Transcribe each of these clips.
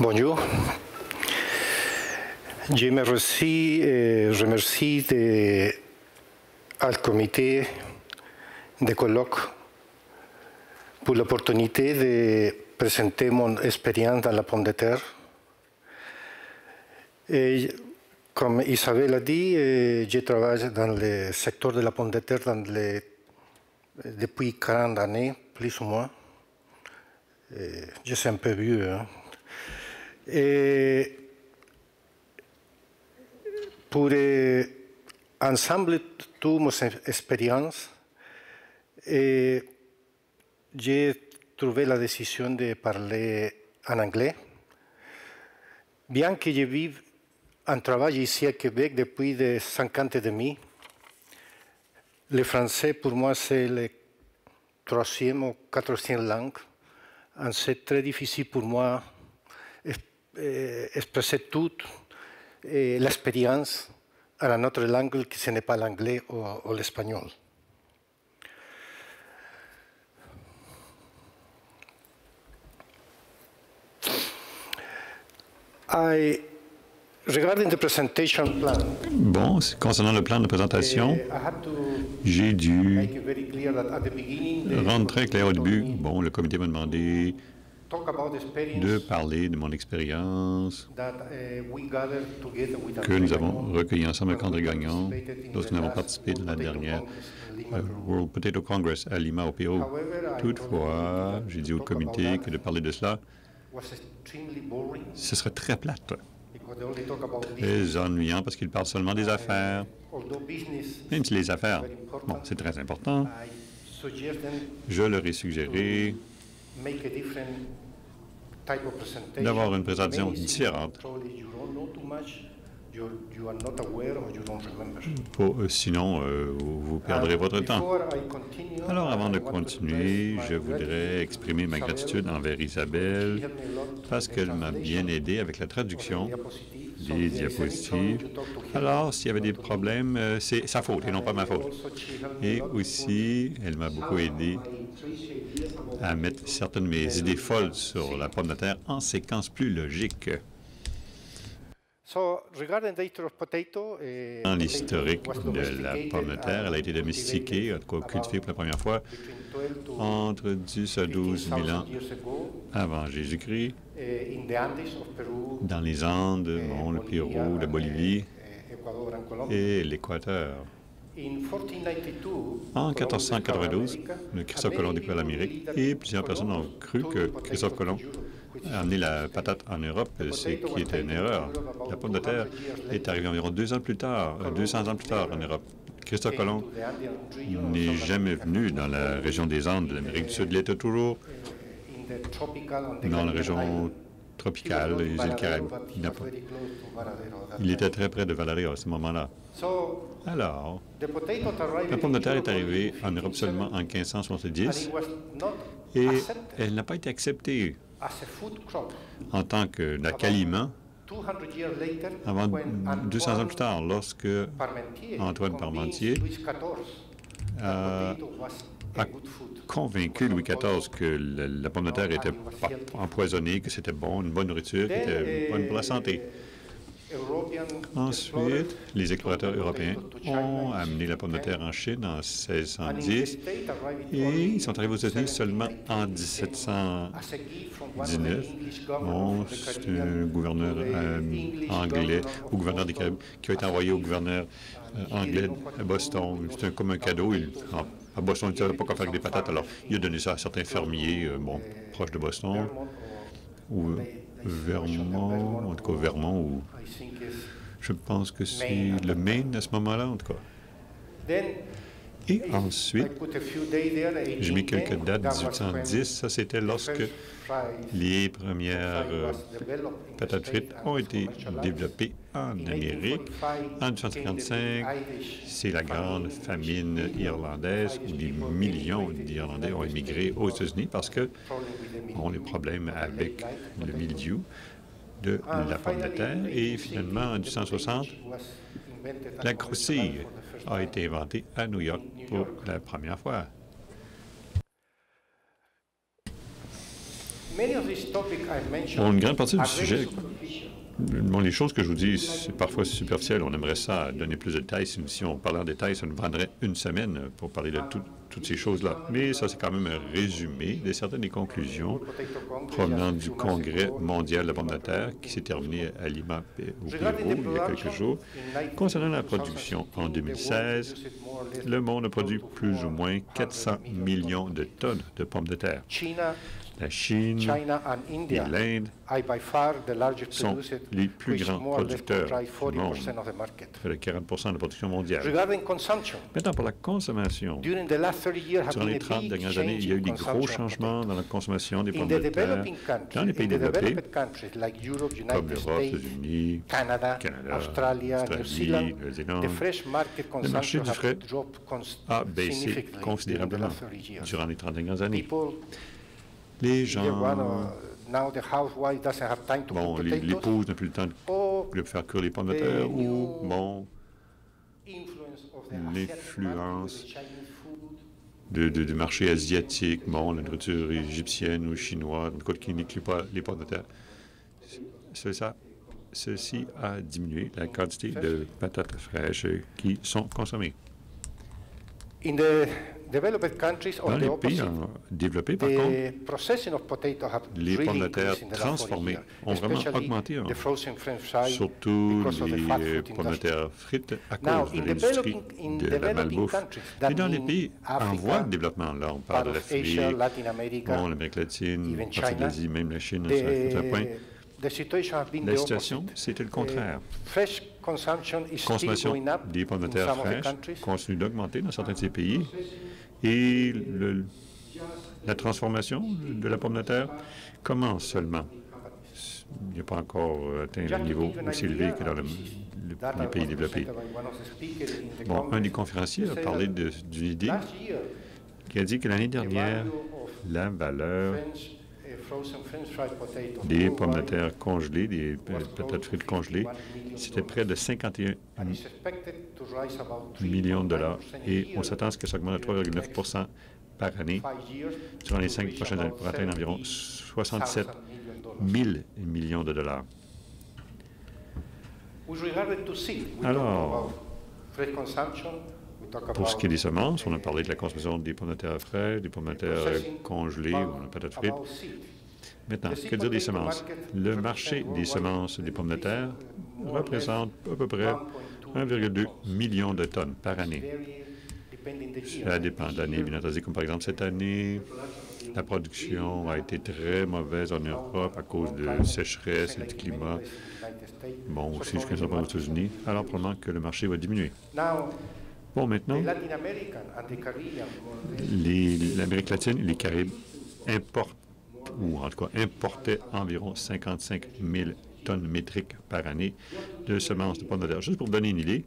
Bonjour. Je me remercie al comité de colloque pour l'opportunité de présenter mon expérience dans la pomme de terre. Et comme Isabelle a dit, je travaille dans le secteur de la pomme de terre depuis 40 années, plus ou moins. Je suis un peu vieux. Hein. Et pour ensemble toutes mes expériences, j'ai trouvé la décision de parler en anglais. Bien que je vive en travail ici à Québec depuis 50 ans et demi, le français pour moi c'est la troisième ou quatrième langue. C'est très difficile pour moi d'exprimer toute l'expérience en une autre langue que ce n'est pas l'anglais ou l'espagnol. Regarding the presentation plan, bon, concernant le plan de présentation, j'ai dû rendre très clair au début. Bon, le comité m'a demandé de parler de mon expérience que nous avons recueillie ensemble avec André Gagnon lorsque nous avons participé dans la dernière World Potato Congress à Lima, au Pérou. Toutefois, j'ai dit au comité que de parler de cela, ce serait très plate, très ennuyant parce qu'il parle seulement des affaires. Même si les affaires, bon, c'est très important, je leur ai suggéré d'avoir une présentation différente. Sinon, vous perdrez votre temps. Alors, avant de continuer, je voudrais exprimer ma gratitude envers Isabelle parce qu'elle m'a bien aidé avec la traduction des diapositives. Alors, s'il y avait des problèmes, c'est sa faute et non pas ma faute. Et aussi, elle m'a beaucoup aidé à mettre certaines de mes idées folles sur la pomme de terre en séquence plus logique. Dans l'historique de la pomme de terre, elle a été domestiquée, en tout cas cultivée pour la première fois, entre 10 à 12 000 ans avant Jésus-Christ, dans les Andes, bon, le Pérou, la Bolivie et l'Équateur. En 1492, Christophe Colomb découvert l'Amérique et plusieurs personnes ont cru que Christophe Colomb a amené la patate en Europe, ce qui était une erreur. La pomme de terre est arrivée environ 200 ans plus tard en Europe. Christophe Colomb n'est jamais venu dans la région des Andes de l'Amérique du Sud. Il était toujours dans la région tropicale, les îles Caraïbes. Il était très près de Varadero à ce moment-là. Alors, la pomme de terre est arrivée en Europe seulement en 1570 et elle n'a pas été acceptée en tant qu'aliment avant 200 ans plus tard, lorsque Antoine Parmentier a convaincu Louis XIV que la pomme de terre était pas empoisonnée, que c'était bon, une bonne nourriture, qui était bonne pour la santé. Ensuite, les explorateurs européens ont amené la pomme de terre en Chine en 1610 et ils sont arrivés aux États-Unis seulement en 1719. Bon, c'est un gouverneur anglais, ou gouverneur des Caraïbes, qui a été envoyé au gouverneur anglais à Boston. C'était comme un cadeau. À Boston, il ne savait pas quoi faire avec des patates, alors il a donné ça à certains fermiers, bon, proches de Boston, ou Vermont, en tout cas Vermont, ou je pense que c'est le Maine à ce moment-là, en tout cas. Et ensuite, j'ai mis quelques dates, 1810, ça c'était lorsque les premières patates frites ont été développées en Amérique. En 1855, c'est la grande famine irlandaise où des millions d'Irlandais ont émigré aux États-Unis parce que ont des problèmes avec le mildiou de la pomme de terre. Et finalement, en 1860, la croustille a été inventée à New York pour la première fois. Bon, une grande partie du sujet, bon, les choses que je vous dis, c'est parfois superficiel. On aimerait ça donner plus de détails. Si on parlait en détail, ça nous prendrait une semaine pour parler de toutes ces choses-là. Mais ça, c'est quand même un résumé de certaines des conclusions provenant du Congrès mondial de la pomme de terre qui s'est terminé à Lima, au Pérou, il y a quelques jours. Concernant la production, en 2016, le monde a produit plus ou moins 400 millions de tonnes de pommes de terre. La Chine et l'Inde sont les plus grands producteurs du monde, près de 40 de la production mondiale. Maintenant, pour la consommation, durant les 30 dernières années, il y a eu des gros changements dans la consommation des pommes de terre dans les pays développés, comme l'Europe, les États-Unis, Canada, Australie, Nouvelle-Zélande. Le marché du frais a baissé considérablement durant les 30 dernières années. Les gens, bon, l'épouse n'a plus le temps de faire cuire les pommes de terre ou, bon, l'influence du marché asiatique, bon, la nourriture égyptienne ou chinoise, qui n'inclut pas les pommes de terre. Ceci a diminué la quantité de patates fraîches qui sont consommées. Dans les pays développés, par contre, les pommes de terre transformées ont vraiment augmenté, surtout les pommes de terre frites à cause de l'industrie de la malbouffe. Et dans les pays en voie de développement, là, on parle de l'Afrique, bon, l'Amérique latine, partie de l'Asie, même la Chine, à un certain point. La situation, c'était le contraire. Consommation des pommes de terre fraîches continue d'augmenter dans certains de ces pays et la transformation de la pomme de terre commence seulement. Il n'a pas encore atteint le niveau aussi élevé que dans les pays développés. Bon, un des conférenciers a parlé d'une idée qui a dit que l'année dernière, la valeur des pommes de terre congelées, des patates frites congelées, c'était près de 51 millions de dollars et on s'attend à ce que ça augmente à 3,9 par année durant les 5 prochaines années pour atteindre environ 67 000 millions de dollars. Alors, pour ce qui est des semences, on a parlé de la consommation des pommes de terre fraîches, des pommes de terre congelées ou des patates frites. Maintenant, que dire des semences? Le marché des semences des pommes de terre représente à peu près 1,2 million de tonnes par année. Ça dépend d'années, bien entendu, comme par exemple cette année, la production a été très mauvaise en Europe à cause de sécheresse et du climat. Bon, aussi jusqu'à un certain point aux États-Unis. Alors, probablement que le marché va diminuer. Bon, maintenant, l'Amérique latine et les Caraïbes importent, ou en tout cas importaient environ 55 000 tonnes métriques par année de semences de pommes de terre. Juste pour vous donner une idée,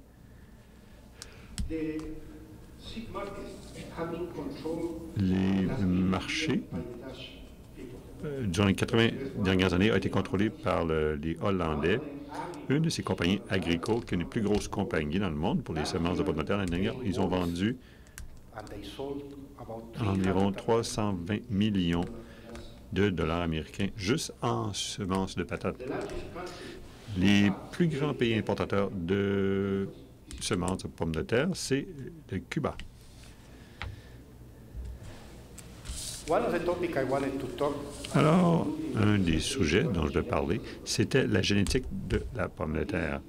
les marchés, durant les 80 dernières années, ont été contrôlés par les Hollandais. Une de ces compagnies agricoles, qui est une des plus grosses compagnies dans le monde pour les semences de pommes de terre, l'année dernière, ils ont vendu environ 320 millions de dollars américains juste en semences de patates. Les plus grands pays importateurs de semences de pommes de terre, c'est le Cuba. Alors, un des sujets dont je vais parler, c'était la génétique de la pomme de terre.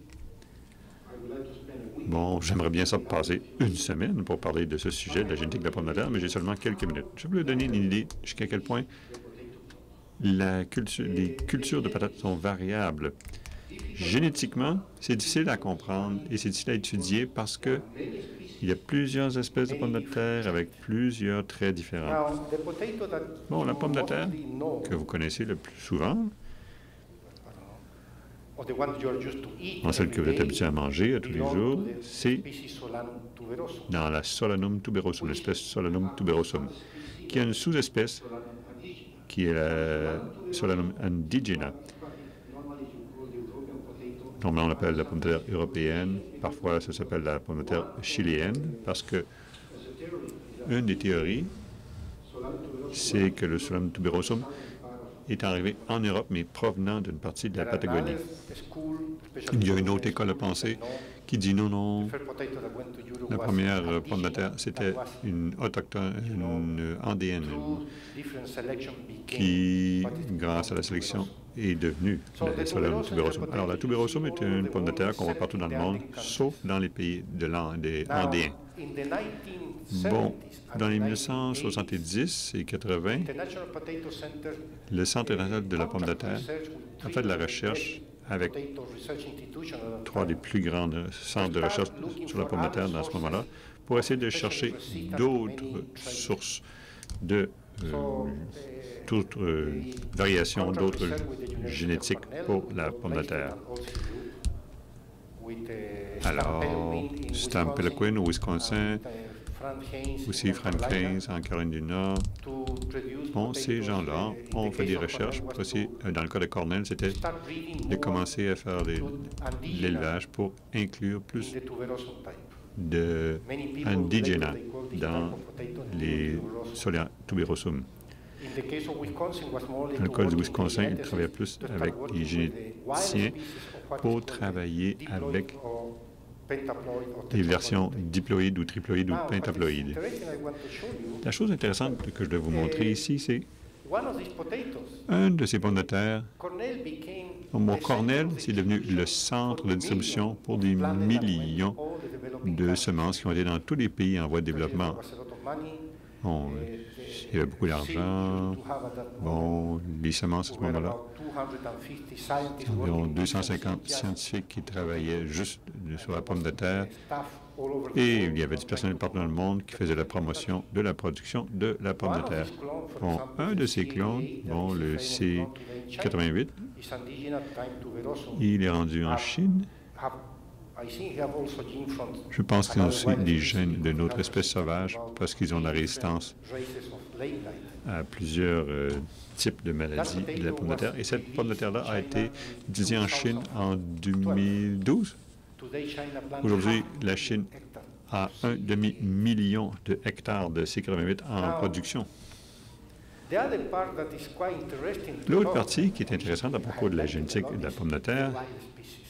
Bon, j'aimerais bien ça passer une semaine pour parler de ce sujet, de la génétique de la pomme de terre, mais j'ai seulement quelques minutes. Je vais vous donner une idée jusqu'à quel point les cultures de patates sont variables. Génétiquement, c'est difficile à comprendre et c'est difficile à étudier parce que il y a plusieurs espèces de pommes de terre avec plusieurs traits différents. Bon, la pomme de terre que vous connaissez le plus souvent, celle que vous êtes habitué à manger tous les jours, c'est dans la Solanum tuberosum, l'espèce Solanum tuberosum, qui a une sous-espèce qui est la Solanum indigena. Normalement, on l'appelle la pomme de terre européenne. Parfois, ça s'appelle la pomme de terre chiléenne parce que une des théories, c'est que le Solanum tuberosum est arrivé en Europe, mais provenant d'une partie de la Patagonie. Il y a une autre école de pensée qui dit non, non, la première pomme de terre, c'était une autochtone, une andéenne, qui, grâce à la sélection, est devenue la Solanum tuberosum. Alors, la tuberosum est une pomme de terre qu'on voit partout dans le monde, sauf dans les pays des Andéens. Bon, dans les 1970 et 80, le Centre international de la pomme de terre a fait de la recherche avec 3 des plus grands centres de recherche sur la pomme de terre dans ce moment-là, pour essayer de chercher d'autres sources de toute variation, d'autres génétiques pour la pomme de terre. Alors, Stan Pelequin au Wisconsin, aussi Frank Haynes en Caroline du Nord. Bon, ces gens-là ont fait des recherches. Aussi, dans le cas de Cornell, c'était de commencer à faire l'élevage pour inclure plus d'indigénas dans les Solanum tuberosum. Dans le cas du Wisconsin, ils travaillaient plus avec les généticiens pour travailler avec des versions diploïdes ou triploïdes ou pentaploïdes. La chose intéressante que je dois vous montrer ici, c'est un de ces pommes de terre. Bon, Cornell, c'est devenu le centre de distribution pour des millions de semences qui ont été dans tous les pays en voie de développement. Bon, il y avait beaucoup d'argent. Bon, les semences à ce moment-là, environ 250 scientifiques qui travaillaient juste sur la pomme de terre. Et il y avait du personnel partout dans le monde qui faisait la promotion de la production de la pomme de terre. Bon, un de ces clones, bon, le C88, il est rendu en Chine. Je pense qu'ils ont aussi des gènes de notre espèce sauvage parce qu'ils ont la résistance à plusieurs types de maladies de la pomme de terre. Et cette pomme de terre-là a été utilisée en Chine en 2012. Aujourd'hui, la Chine a 1,5 million de hectares de C88 en production. L'autre partie qui est intéressante à propos de la génétique de la pomme de terre,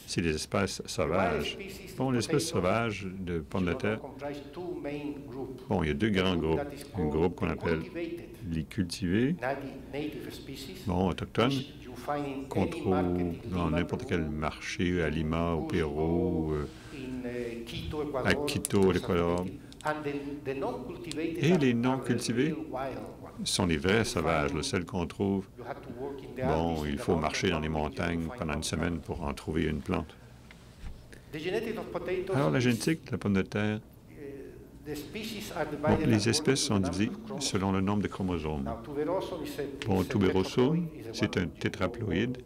c'est les espèces sauvages. Bon, les espèces sauvages de pommes de terre, bon, il y a 2 grands groupes. Un groupe qu'on appelle les cultivés, bon, autochtones, qu'on trouve dans n'importe quel marché, à Lima, au Pérou, à Quito, à l'Équateur. Et les non cultivés sont les vrais sauvages, celles qu'on trouve. Bon, il faut marcher dans les montagnes pendant une semaine pour en trouver une plante. Alors, la génétique de la pomme de terre, bon, les espèces sont divisées selon le nombre de chromosomes. Bon, tuberosum, c'est un tétraploïde.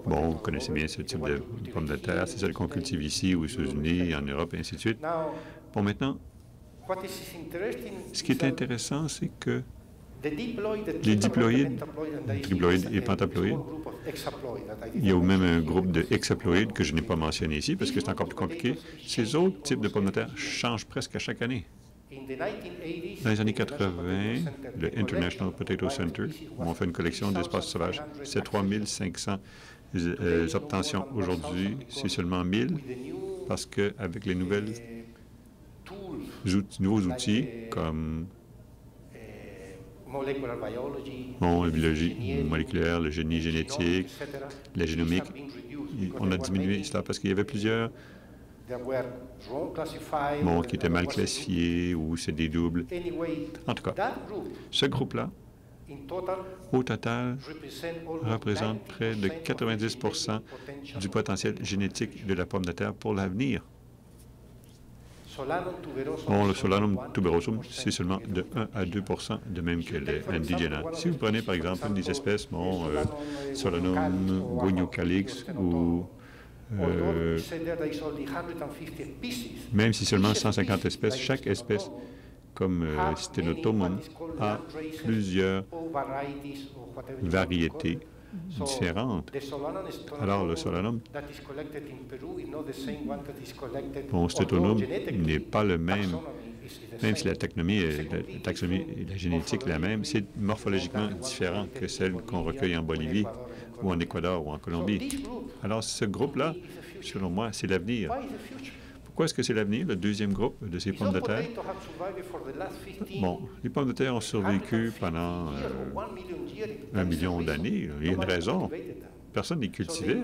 Bon, vous connaissez bien ce type de pomme de terre. C'est celle qu'on cultive ici, aux États-Unis, en Europe, et ainsi de suite. Bon, maintenant, ce qui est intéressant, c'est que les diploïdes, triploïdes et pentaploïdes, il y a même un groupe de hexaploïdes que je n'ai pas mentionné ici parce que c'est encore plus compliqué. Ces autres types de pommes de terre changent presque à chaque année. Dans les années 80, le International Potato Center, où on fait une collection d'espaces sauvages, c'est 3500 obtentions. Aujourd'hui, c'est seulement 1000 parce qu'avec les nouveaux outils comme la biologie moléculaire, le génie génétique, la génomique, on a diminué cela parce qu'il y avait plusieurs qui étaient mal classifiés ou c'est des doubles. En tout cas, ce groupe-là, au total, représente près de 90 du potentiel génétique de la pomme de terre pour l'avenir. Bon, le Solanum tuberosum, c'est seulement de 1 à 2 de même que l'indigéna. Si vous prenez, par exemple, une des espèces, Solanum guignocalix ou même si seulement 150 espèces, chaque espèce, comme Stenotomum, a plusieurs variétés différentes. Alors, le Solanum, bon, Stenotomum n'est pas le même Même si la taxonomie et la génétique est la même, c'est morphologiquement différent que celle qu'on recueille en Bolivie ou en Équateur ou en Colombie. Alors, ce groupe-là, selon moi, c'est l'avenir. Pourquoi est-ce que c'est l'avenir, le deuxième groupe de ces pommes de terre? Bon, les pommes de terre ont survécu pendant 1 million d'années. Il y a une raison. Personne ne les cultivait.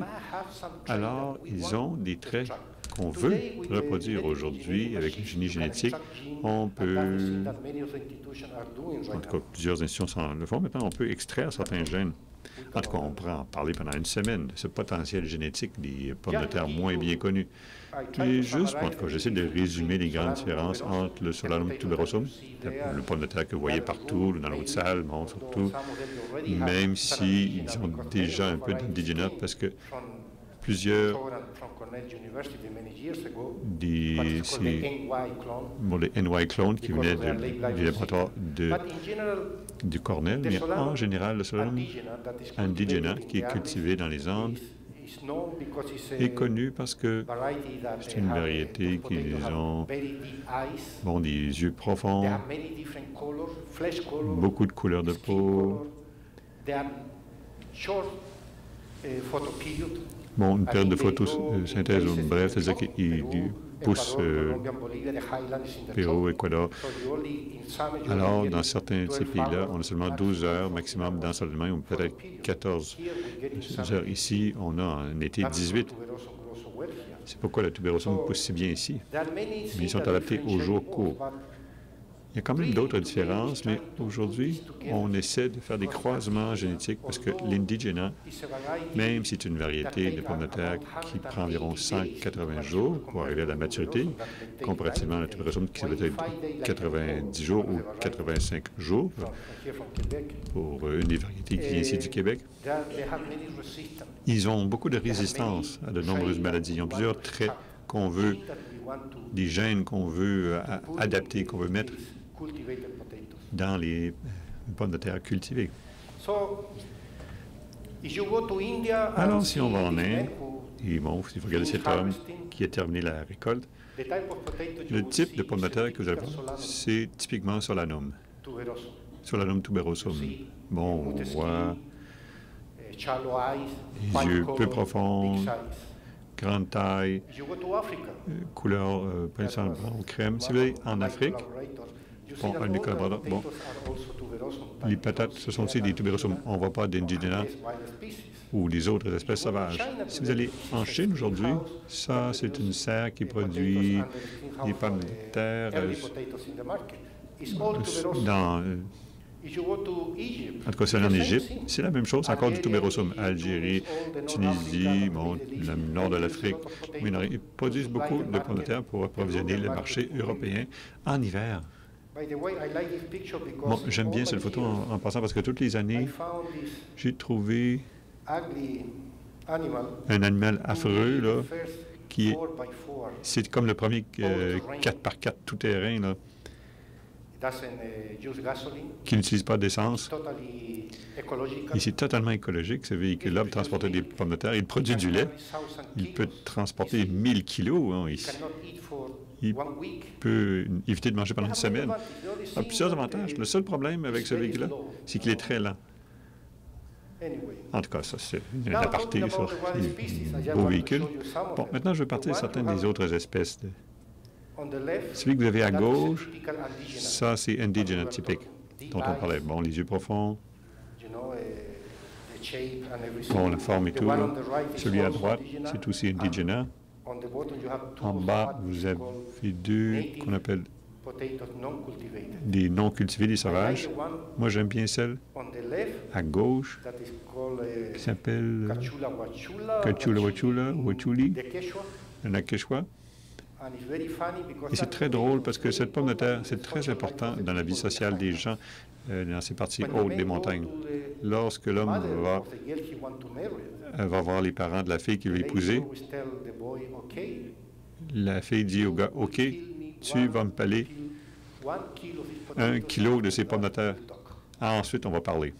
Alors, ils ont des traits qu'on veut reproduire aujourd'hui avec le génie génétique. On peut, en tout cas, plusieurs institutions le font maintenant, on peut extraire certains gènes. En tout cas, on pourrait en parler pendant une semaine de ce potentiel génétique des pommes de terre moins bien connues. Mais juste, en tout cas, j'essaie de résumer les grandes différences entre le Solanum tuberosum, le pomme de terre que vous voyez partout, dans l'autre salle, bon, surtout, même s'ils ont déjà un peu d'indigénat, parce que plusieurs des NY clones qui venaient du laboratoire du Cornell, mais en général, le Solanum indigena, qui est cultivé dans les Andes, est connu parce que c'est une variété qu'ils ont des yeux profonds, beaucoup de couleurs de peau, une période de photosynthèse bref, c'est-à-dire qu'ils poussent Pérou, Équateur. Alors, dans certains de ces pays-là, on a seulement 12 heures maximum d'ensoleillement, ou peut-être 14 heures. Ici, on a en été 18. C'est pourquoi le tubérosome pousse si bien ici. Mais ils sont adaptés aux jours courts. Il y a quand même d'autres différences, mais aujourd'hui, on essaie de faire des croisements génétiques parce que l'indigéna, même si c'est une variété de pommes de terre qui prend environ 180 jours pour arriver à la maturité, comparativement à la tubérosome qui va être 90 jours ou 85 jours pour une des variétés qui vient ici du Québec. Ils ont beaucoup de résistance à de nombreuses maladies. Ils ont plusieurs traits qu'on veut, des gènes qu'on veut adapter, qu'on veut mettre dans les pommes de terre cultivées. Alors, si on va en Inde, et bon, si vous regardez cet homme qui a terminé la récolte, le type de pomme de terre que vous allez voir, c'est typiquement Solanum tuberosum. Bon, on voit les yeux peu profonds, grande taille, couleur principalement brun crème. Si vous allez en Afrique, les patates, ce sont aussi des tubérosums. On ne voit pas d'indigéna ou des autres espèces sauvages. Si vous allez en Chine aujourd'hui, ça, c'est une serre qui produit des pommes de terre en tout cas, c'est en Égypte. C'est la même chose, c'est encore du tubérosum. Algérie, Tunisie, le nord de l'Afrique. Ils produisent beaucoup de pommes de terre pour approvisionner le marché européen en hiver. Bon, j'aime bien cette photo en passant parce que toutes les années, j'ai trouvé un animal affreux, là, c'est comme le premier 4x4 tout-terrain, là, qui n'utilise pas d'essence. Et c'est totalement écologique, ce véhicule-là, pour transporter des pommes de terre. Il produit du lait. Il peut transporter 1000 kilos. Hein. Il peut éviter de manger pendant une semaine. Il a plusieurs avantages. Le seul problème avec ce véhicule-là, c'est qu'il est très lent. En tout cas, ça, c'est un aparté sur les beaux véhicules. Bon, maintenant, je vais partir de certaines des autres espèces. Celui que vous avez à gauche, ça, c'est indigéna typique, dont on parlait. Bon, les yeux profonds, bon, la forme et tout. Là. Celui à droite, c'est aussi indigéna. En bas, vous avez deux qu'on appelle des non cultivés, des sauvages. Moi, j'aime bien celle à gauche qui s'appelle Cachula Wachula, Wachuli, la Quechua. Et c'est très drôle parce que cette pomme de terre, c'est très important dans la vie sociale des gens dans ces parties hautes des montagnes. Lorsque l'homme va voir les parents de la fille qu'il veut épouser, la fille dit au gars, « OK, tu vas me payer 1 kilo de ces pommes de terre. Ensuite, on va parler. »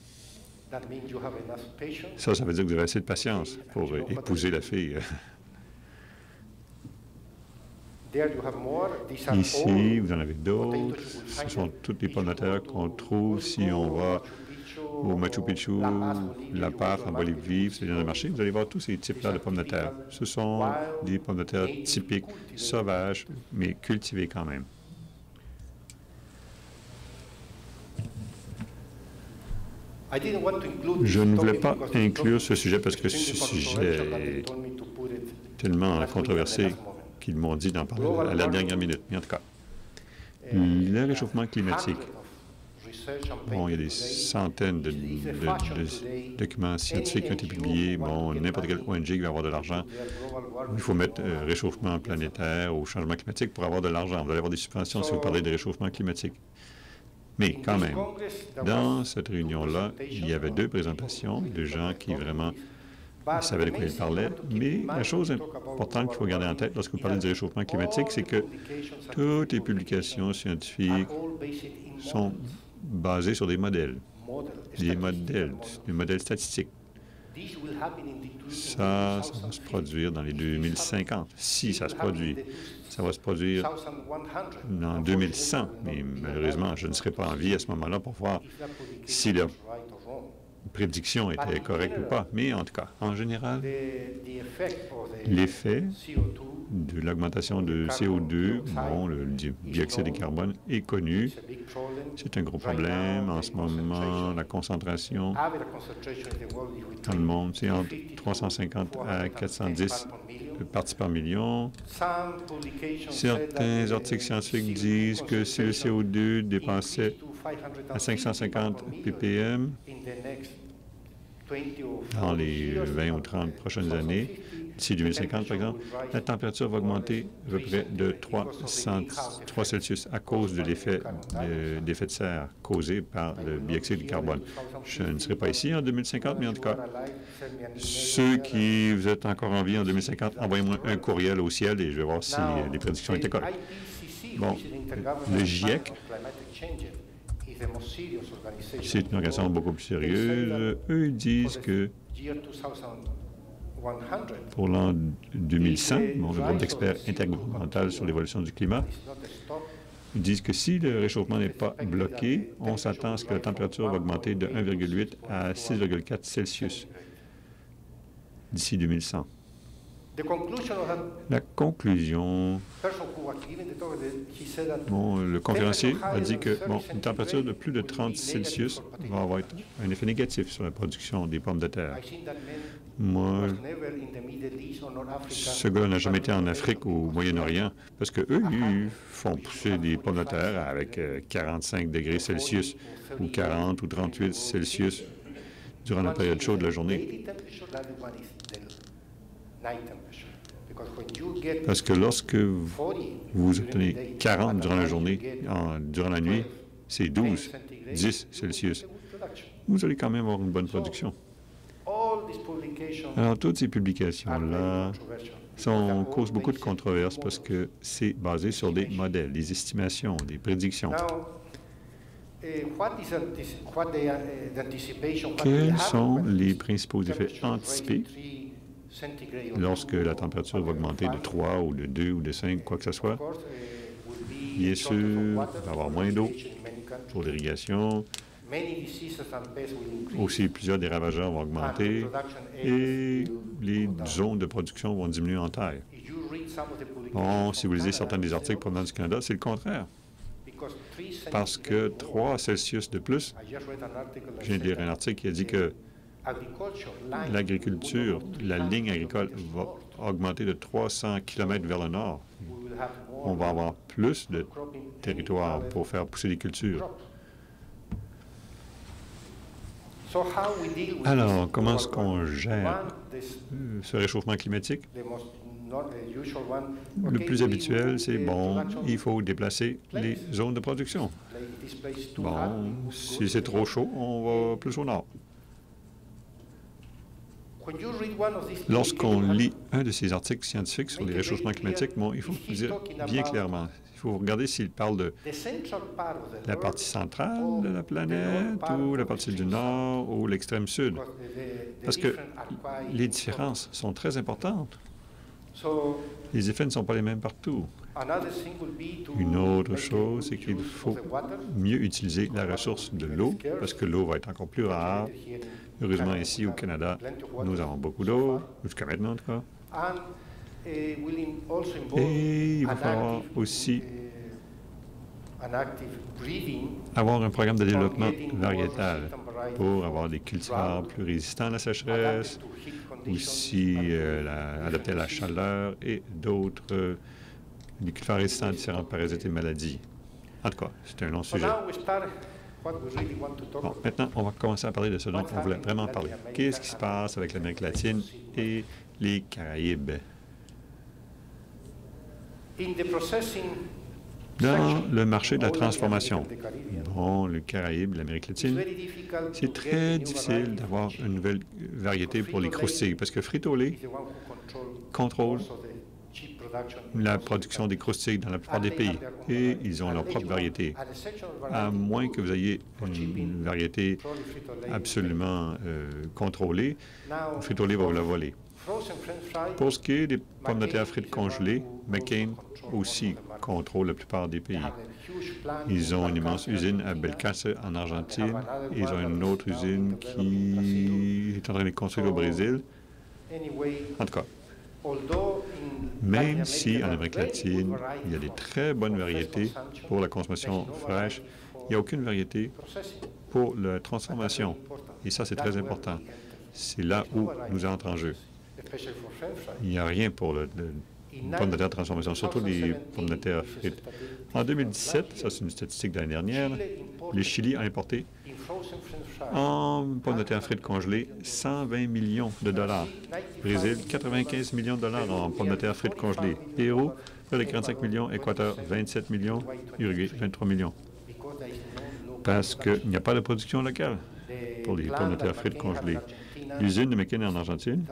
Ça veut dire que vous avez assez de patience pour épouser la fille. Ici, vous en avez d'autres. Ce sont toutes les pommes de terre qu'on trouve si on va au Machu Picchu, La Paz, en Bolivie, vous allez dans le marché, vous allez voir tous ces types-là de pommes de terre. Ce sont des pommes de terre typiques, sauvages, mais cultivées quand même. Je ne voulais pas inclure ce sujet parce que ce sujet est tellement controversé qu'ils m'ont dit d'en parler à la dernière minute. Mais en tout cas, le réchauffement climatique. Bon, il y a des centaines de documents scientifiques qui ont été publiés. Bon, n'importe quel ONG qui va avoir de l'argent. Il faut mettre réchauffement planétaire ou changement climatique pour avoir de l'argent. Vous allez avoir des subventions si vous parlez de réchauffement climatique. Mais quand même, dans cette réunion-là, il y avait 2 présentations de gens qui vraiment savaient de quoi ils parlaient. Mais la chose importante qu'il faut garder en tête lorsque vous parlez du réchauffement climatique, c'est que toutes les publications scientifiques sont basées sur des modèles statistiques. Ça va se produire dans les 2050. Si ça se produit, ça va se produire en 2100. Mais malheureusement, je ne serai pas en vie à ce moment-là pour voir si la prédiction était correcte ou pas. Mais en tout cas, en général, l'effet de l'augmentation de CO2, bon, le dioxyde de carbone, est connu. C'est un gros problème. En ce moment, la concentration dans le monde, c'est entre 350 à 410 parties par million. Certains articles scientifiques disent que si le CO2 dépassait à 550 ppm dans les 20 ou 30 prochaines années, d'ici 2050, par exemple, la température va augmenter à peu près de 3 Celsius à cause de l'effet de serre causé par le dioxyde de carbone. Je ne serai pas ici en 2050, mais en tout cas, ceux qui vous êtes encore en vie en 2050, envoyez-moi un courriel au ciel et je vais voir si les prédictions étaient correctes. Bon, le GIEC, c'est une organisation beaucoup plus sérieuse. Eux, ils disent que pour l'an 2100, le groupe d'experts intergouvernemental sur l'évolution du climat, ils disent que si le réchauffement n'est pas bloqué, on s'attend à ce que la température va augmenter de 1,8 à 6,4 Celsius d'ici 2100. La conclusion, le conférencier a dit que une température de plus de 30 Celsius va avoir un effet négatif sur la production des pommes de terre. Moi, ce gars n'a jamais été en Afrique ou au Moyen-Orient parce qu'eux, ils font pousser des pommes de terre avec 45 degrés Celsius ou 40 ou 38 Celsius durant la période chaude de la journée. Parce que lorsque vous obtenez 40 durant la journée, durant la nuit, c'est 12, 10 Celsius. Vous allez quand même avoir une bonne production. Alors, toutes ces publications-là causent beaucoup de controverses parce que c'est basé sur des modèles, des estimations, des prédictions. Quels sont les principaux effets anticipés lorsque la température va augmenter de 3 ou de 2 ou de 5, quoi que ce soit? Bien sûr, il va y avoir moins d'eau pour l'irrigation. Aussi, plusieurs des ravageurs vont augmenter et les zones de production vont diminuer en taille. Bon, si vous lisez certains des articles provenant du Canada, c'est le contraire. Parce que 3 Celsius de plus, je viens de lire un article qui a dit que l'agriculture, la ligne agricole va augmenter de 300 km vers le nord. On va avoir plus de territoire pour faire pousser les cultures. Alors, comment est-ce qu'on gère ce réchauffement climatique? Le plus habituel, c'est, il faut déplacer les zones de production. Bon, si c'est trop chaud, on va plus au nord. Lorsqu'on lit un de ces articles scientifiques sur les réchauffements climatiques, il faut dire bien clairement, il faut regarder s'il parle de la partie centrale de la planète ou la partie du nord ou l'extrême sud. Parce que les différences sont très importantes. Les effets ne sont pas les mêmes partout. Une autre chose, c'est qu'il faut mieux utiliser la ressource de l'eau, parce que l'eau va être encore plus rare. Heureusement, ici au Canada, nous avons beaucoup d'eau, jusqu'à maintenant en tout cas. Et il va falloir aussi avoir un programme de développement variétal pour avoir des cultivars plus résistants à la sécheresse, aussi adaptés à la chaleur et d'autres des cultivars résistants à différents parasites et maladies. En tout cas, c'est un long sujet. Bon, maintenant, on va commencer à parler de ce dont on voulait vraiment parler. Qu'est-ce qui se passe avec l'Amérique latine et les Caraïbes? Dans le marché de la transformation, bon, le Caraïbe, l'Amérique latine, c'est très difficile d'avoir une nouvelle variété pour les croustilles, parce que Frito-Lay contrôle la production des croustilles dans la plupart des pays, et ils ont leur propre variété. À moins que vous ayez une variété absolument contrôlée, Frito-Lay va vous la voler. Pour ce qui est des pommes de terre frites congelées, McCain aussi contrôle la plupart des pays. Ils ont une immense usine à Belcasse, en Argentine. Ils ont une autre usine qui est en train de construire au Brésil. En tout cas, même si en Amérique latine, il y a des très bonnes variétés pour la consommation fraîche, il n'y a aucune variété pour la transformation. Et ça, c'est très important. C'est là où nous entrons en jeu. Il n'y a rien pour le pommes de terre de transformation, surtout les pommes de terre frites. En 2017, ça c'est une statistique de l'année dernière, le Chili a importé en pommes de terre frites congelées 120 millions de dollars. Brésil, 95 millions de dollars en pommes de terre frites congelées. Pérou, près de 45 millions. Équateur, 27 millions. Uruguay, 23 millions. Parce qu'il n'y a pas de production locale pour les pommes de terre frites congelées. L'usine de McCain en Argentine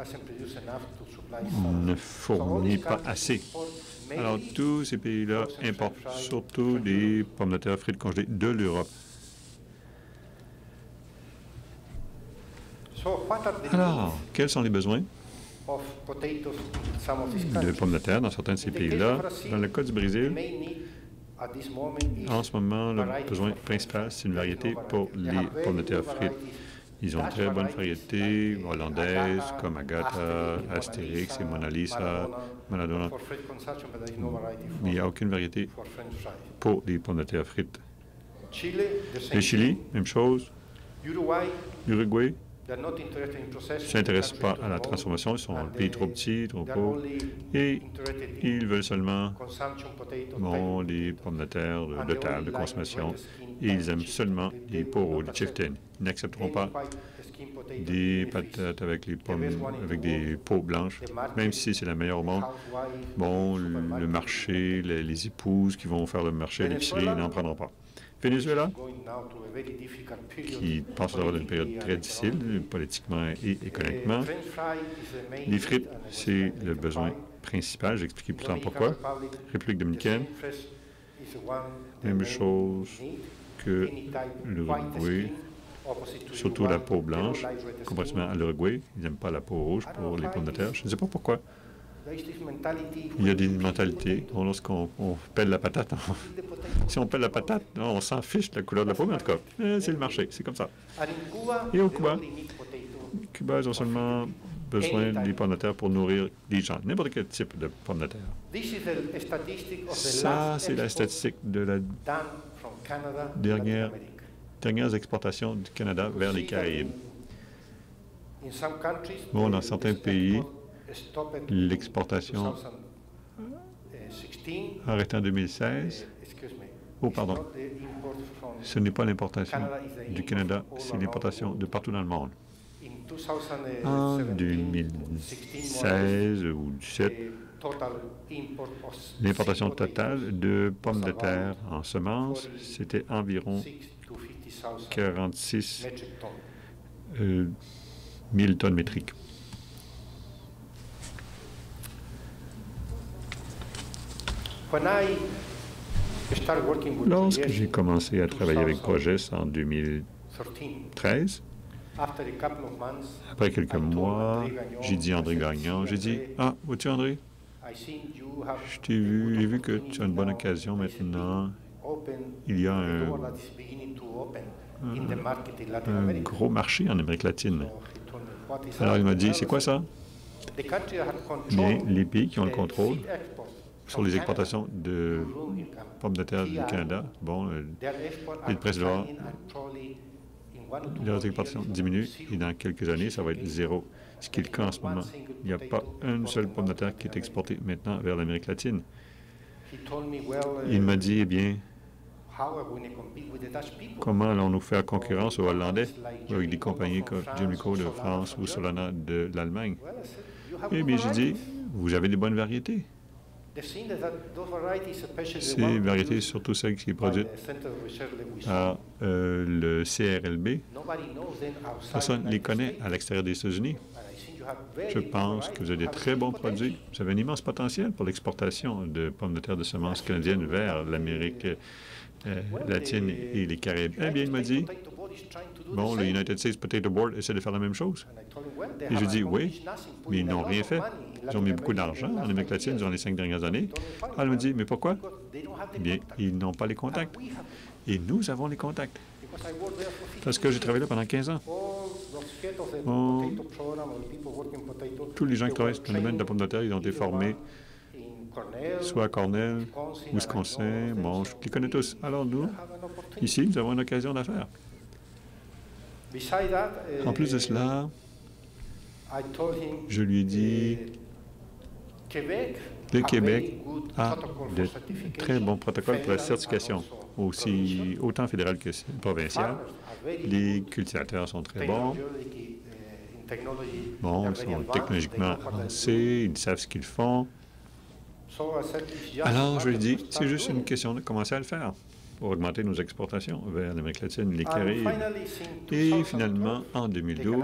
ne fournit pas assez. Alors, tous ces pays-là importent surtout des pommes de terre frites congelées de l'Europe. Alors, quels sont les besoins de pommes de terre dans certains de ces pays-là? Dans le cas du Brésil, en ce moment, le besoin principal, c'est une variété pour les pommes de terre frites. Ils ont une très bonne variété hollandaise, comme Agatha, Astérix et Mona Lisa, Maladona. Mais il n'y a aucune variété pour les pommes de terre frites. Le Chili, même chose. L'Uruguay ne s'intéressent pas à la transformation. Ils sont un pays trop petit, trop pauvre. Et ils veulent seulement des pommes de terre de table, de consommation. Et ils aiment seulement les poros, les chieftains. Ils n'accepteront pas des patates avec les pommes, avec des peaux blanches, même si c'est la meilleure au monde. Bon, le marché, les épouses qui vont faire le marché à l'épicerie n'en prendront pas. Venezuela, qui passe à une période très difficile, politiquement et économiquement. Les frites, c'est le besoin principal. J'expliquais plus tard pourquoi. République dominicaine, même chose que l'Uruguay, surtout la peau blanche, comparativement à l'Uruguay. Ils n'aiment pas la peau rouge pour les pommes de terre. Je ne sais pas pourquoi. Il y a des mentalités. Lorsqu'on pèle la patate, si on pèle la patate, on s'en fiche de la couleur de la peau, mais en tout cas, c'est le marché, c'est comme ça. Et au Cuba, ils ont seulement besoin des pommes de terre pour nourrir les gens, n'importe quel type de pommes de terre. Ça, c'est la statistique de la dernières exportations du Canada vers les Caraïbes. Bon, dans certains pays, l'exportation a arrêté en 2016. Oh, pardon. Ce n'est pas l'importation du Canada, c'est l'importation de partout dans le monde. En 2016 ou 2017, l'importation totale de pommes de terre en semences, c'était environ 46 000 tonnes métriques. Lorsque j'ai commencé à travailler avec Proges en 2013, après quelques mois, j'ai dit à André Gagnon, j'ai dit « Ah, vois-tu André, J'ai vu que tu as une bonne occasion maintenant. Il y a un gros marché en Amérique latine. Alors, il m'a dit, c'est quoi ça? Bien, les pays qui ont le contrôle sur les exportations de pommes de terre du Canada, bon, le président, leurs exportations diminuent et dans quelques années, ça va être zéro, ce qui est le cas en ce moment. Il n'y a pas une seule pomme de terre qui est exportée maintenant vers l'Amérique latine. Il m'a dit, eh bien, comment allons-nous faire concurrence aux Hollandais ou avec des compagnies comme Jamico de France ou Solana de l'Allemagne? Eh bien, j'ai dit, vous avez des bonnes variétés. Ces variétés, surtout celles qui sont produites par le CRLB, personne ne les connaît à l'extérieur des États-Unis. Je pense que vous avez des très bons produits. Vous avez un immense potentiel pour l'exportation de pommes de terre de semences canadiennes vers l'Amérique latine et les Caraïbes. Eh bien, il m'a dit, bon, le United States Potato Board essaie de faire la même chose. Et je dis, oui, mais ils n'ont rien fait. Ils ont mis beaucoup d'argent en Amérique latine durant les 5 dernières années. Alors, il me dit, mais pourquoi? Eh bien, ils n'ont pas les contacts. Et nous avons les contacts. Parce que j'ai travaillé là pendant 15 ans. Tous les gens qui travaillent dans le domaine de la pomme de terre, ils ont été formés soit à Cornell, Wisconsin, bon, je les connais tous. Alors nous, ici, nous avons une occasion d'affaires. En plus de cela, je lui ai dit, le Québec a de très bons protocoles pour la certification, autant fédéral que provincial. Les cultivateurs sont très bons. Bon, ils sont technologiquement avancés, ils savent ce qu'ils font. Alors, je lui ai dit, c'est juste une question de commencer à le faire pour augmenter nos exportations vers l'Amérique latine, les Caraïbes. Et finalement, en 2012,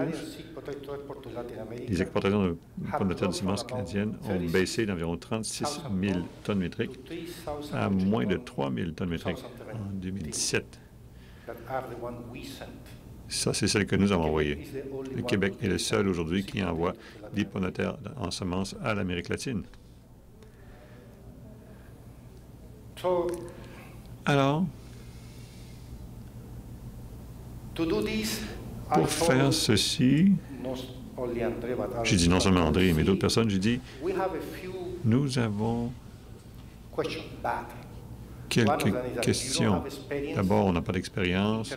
les exportations de pommes de terre de semences canadiennes ont baissé d'environ 36 000 tonnes métriques à moins de 3 000 tonnes métriques en 2017. Ça, c'est celle que nous avons envoyée. Le Québec est le seul aujourd'hui qui envoie des pommes de terre en semences à l'Amérique latine. Alors, pour faire ceci, j'ai dit non seulement André, mais d'autres personnes, j'ai dit, nous avons quelques questions. D'abord, on n'a pas d'expérience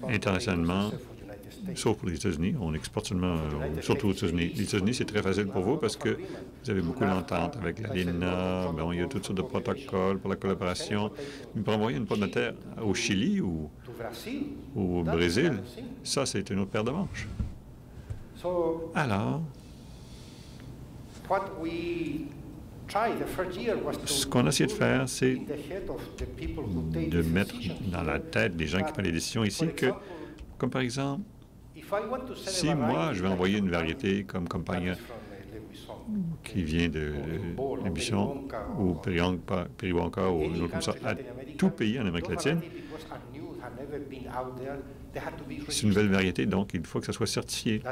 internationalement, sauf pour les États-Unis. On exporte seulement, surtout aux États-Unis. Les États-Unis, c'est très facile pour vous parce que vous avez beaucoup d'ententes avec la LINA. Bon, il y a toutes sortes de protocoles pour la collaboration. Mais pour envoyer une pomme de terre au Chili ou au Brésil, ça, c'est une autre paire de manches. Alors, ce qu'on a essayé de faire, c'est de mettre dans la tête des gens qui prennent les décisions ici que, comme par exemple, si moi, je vais envoyer une variété comme Campagna qui vient de l'Ébuchon ou Periwonka ou une autre comme ça, à tout pays en Amérique latine, c'est une nouvelle variété, donc il faut que ça soit certifié.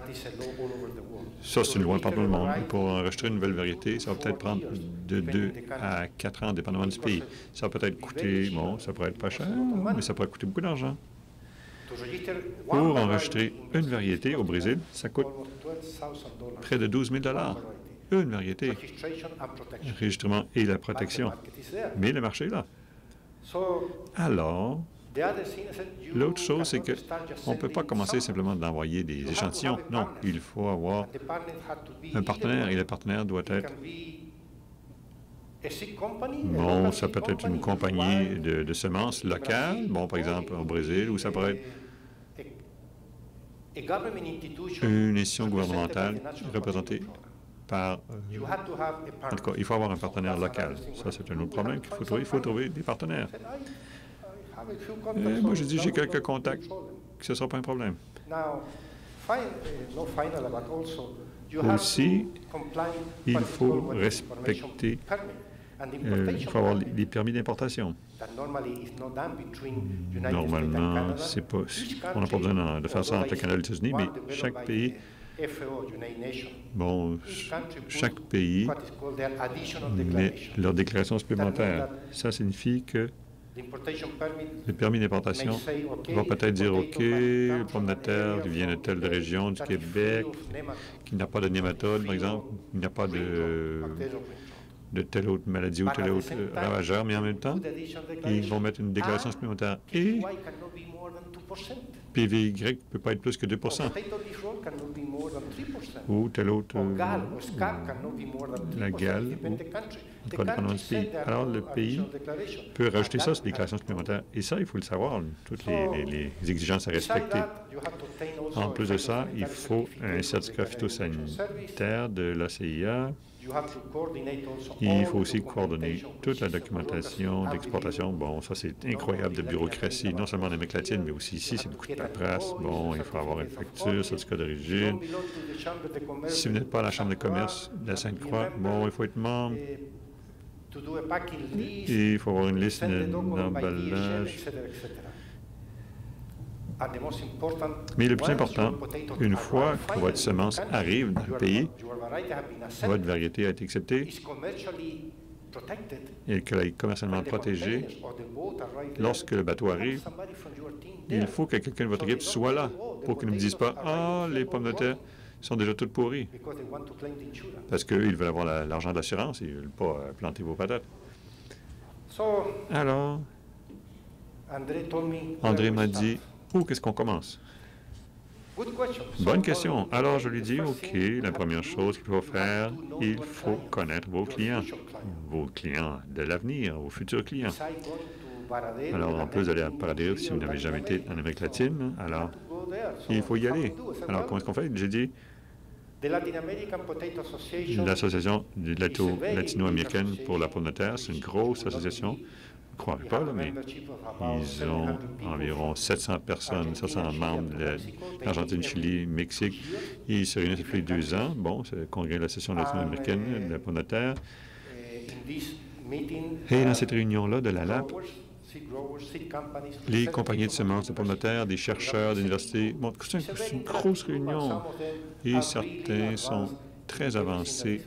Ça, c'est une loi partout dans le monde. Pour enregistrer une nouvelle variété, ça va peut-être prendre de 2 à 4 ans, dépendamment du pays. Ça va peut-être coûter, bon, ça pourrait être pas cher, mais ça pourrait coûter beaucoup d'argent. Pour enregistrer une variété au Brésil, ça coûte près de 12 000 $. Une variété. L'enregistrement et la protection. Mais le marché est là. Alors, l'autre chose, c'est qu'on ne peut pas commencer simplement d'envoyer des échantillons. Non, il faut avoir un partenaire et le partenaire doit être... Bon, ça peut être une compagnie de semences locales, bon, par exemple, au Brésil, ou ça pourrait être une institution gouvernementale représentée par... en tout cas, il faut avoir un partenaire local. Ça, c'est un autre problème qu'il faut trouver. Il faut trouver des partenaires. Et moi, je dis, j'ai quelques contacts, que ce ne sera pas un problème. Aussi, il faut respecter, il faut avoir les permis d'importation. Normalement, c'est pas, on n'a pas besoin de faire ça entre le Canada et les États-Unis, mais chaque pays Bon, chaque pays met leur déclaration supplémentaire. Ça signifie que le permis d'importation va peut-être dire, OK, le pomme de terre qui vient de telle région du Québec, qui n'a pas de nématode, par exemple, il n'y a pas de telle autre maladie ou tel autre ravageur, mais en même temps, ils vont mettre une déclaration supplémentaire. Et PVY ne peut pas être plus que 2 ou tel autre, la gale, ou en tout cas, dépendamment du pays. Alors, le pays peut rajouter ça sur déclaration supplémentaire. Et ça, il faut le savoir, toutes les exigences à respecter. En plus de ça, il faut un certificat phytosanitaire de l'ACIA. Il faut aussi coordonner toute la documentation d'exportation. Bon, ça, c'est incroyable de bureaucratie, non seulement en Amérique latine, mais aussi ici, c'est beaucoup de paperasse. Bon, il faut avoir une facture, certificat d'origine. Si vous n'êtes pas à la Chambre de commerce de la Sainte-Croix, bon, il faut être membre. Et il faut avoir une liste d'emballage. Mais le plus important, une fois que votre semence arrive dans le pays, votre variété a été acceptée et qu'elle est commercialement protégée, lorsque le bateau arrive, il faut que quelqu'un de votre équipe soit là pour qu'ils ne me disent pas « Ah, les pommes de terre sont déjà toutes pourries », parce qu'ils veulent avoir l'argent d'assurance, ils ne veulent pas planter vos patates. Alors, André m'a dit, où qu'est-ce qu'on commence? Bonne question. Alors, je lui dis, OK, la première chose qu'il faut faire, il faut connaître vos clients de l'avenir, vos futurs clients. Alors, en plus d'aller à Paradis, si vous n'avez jamais été en Amérique latine, alors, il faut y aller. Alors, comment est-ce qu'on fait? J'ai dit, l'association latino-américaine pour la pomme de terre, c'est une grosse association. Je ne croirais pas, là, mais ils ont environ 700 personnes, 700 membres de l'Argentine, Chili, Mexique. Ils se réunissent depuis 2 ans. Bon, c'est le congrès de l'Association latino-américaine de la pomme de terre. Et dans cette réunion-là de la LAP, les compagnies de semences de pommes de terre, des chercheurs d'université, bon, c'est une grosse réunion. Et certains sont très avancés,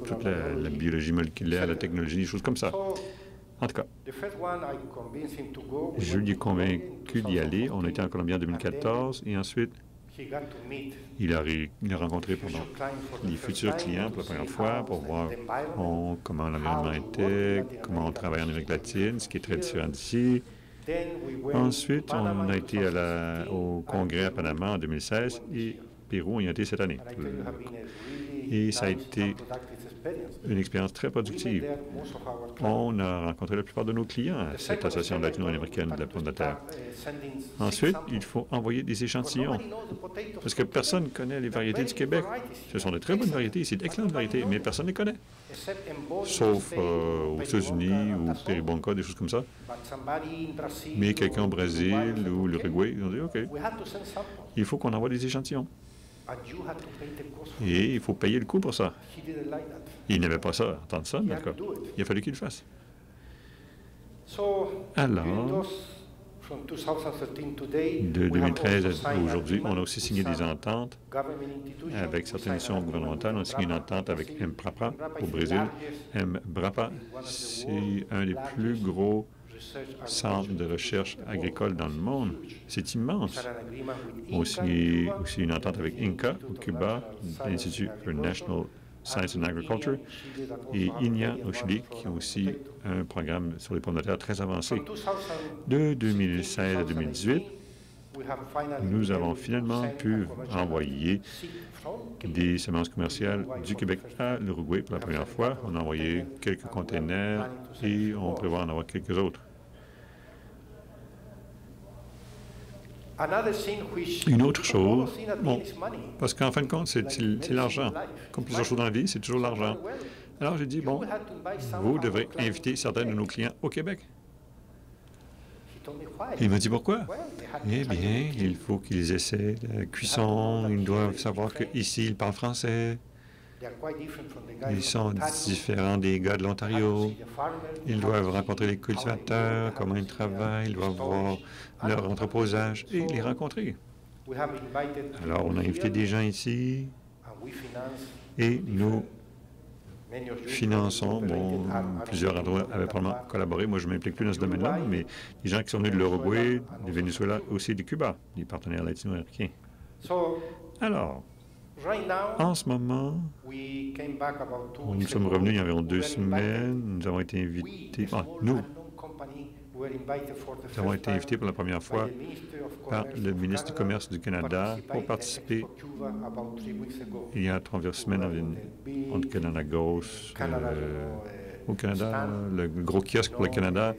toute la biologie moléculaire, la technologie, des choses comme ça. En tout cas, je l'ai convaincu d'y aller. On a été en Colombie en 2014 et ensuite, il a rencontré les futurs clients pour la première fois pour voir comment l'environnement était, comment on travaille en Amérique latine, ce qui est très différent d'ici. Ensuite, on a été au congrès à Panama en 2016 et Pérou, on y a été cette année. Et ça a été une expérience très productive. On a rencontré la plupart de nos clients à cette association latino-américaine de la pomme de terre. Ensuite, il faut envoyer des échantillons, parce que personne ne connaît les variétés du Québec. Ce sont de très bonnes variétés, c'est d'excellentes variétés, mais personne ne les connaît, sauf aux États-Unis ou Péribonca, des choses comme ça. Mais quelqu'un au Brésil ou l'Uruguay, ils ont dit, OK, il faut qu'on envoie des échantillons. Et il faut payer le coût pour ça. Il n'aimait pas ça, entendre ça, mais il a fallu qu'il le fasse. Alors, de 2013 à aujourd'hui, on a aussi signé des ententes avec certaines missions gouvernementales. On a signé une entente avec Embrapa au Brésil. Embrapa, c'est un des plus gros centres de recherche agricole dans le monde. C'est immense. On a signé aussi une entente avec INCA au Cuba, l'Institut for National Science and Agriculture, et INIA au Chili, qui ont aussi un programme sur les pommes de terre très avancé. De 2016 à 2018, nous avons finalement pu envoyer des semences commerciales du Québec à l'Uruguay pour la première fois. On a envoyé quelques containers et on prévoit en avoir quelques autres. Une autre chose, bon, parce qu'en fin de compte, c'est l'argent. Comme plusieurs choses dans la vie, c'est toujours l'argent. Alors j'ai dit, bon, vous devrez inviter certains de nos clients au Québec. Il m'a dit pourquoi? Eh bien, il faut qu'ils essaient la cuisson, ils doivent savoir qu'ici, ils parlent français. Ils sont différents des gars de l'Ontario. Ils doivent rencontrer les cultivateurs, comment ils travaillent, ils doivent voir leur entreposage et les rencontrer. Alors, on a invité des gens ici et nous finançons. Bon, plusieurs endroits avaient probablement collaboré. Moi, je ne m'implique plus dans ce domaine-là, mais les gens qui sont venus de l'Uruguay, du Venezuela, aussi du Cuba, des partenaires latino-américains. Alors, en ce moment, nous sommes revenus il y a environ 2 semaines. Nous avons été invités, nous avons été invités pour la première fois par le ministre du Commerce du Canada pour participer il y a 3 semaines entre Canada Ghost au Canada, le gros kiosque pour le Canada,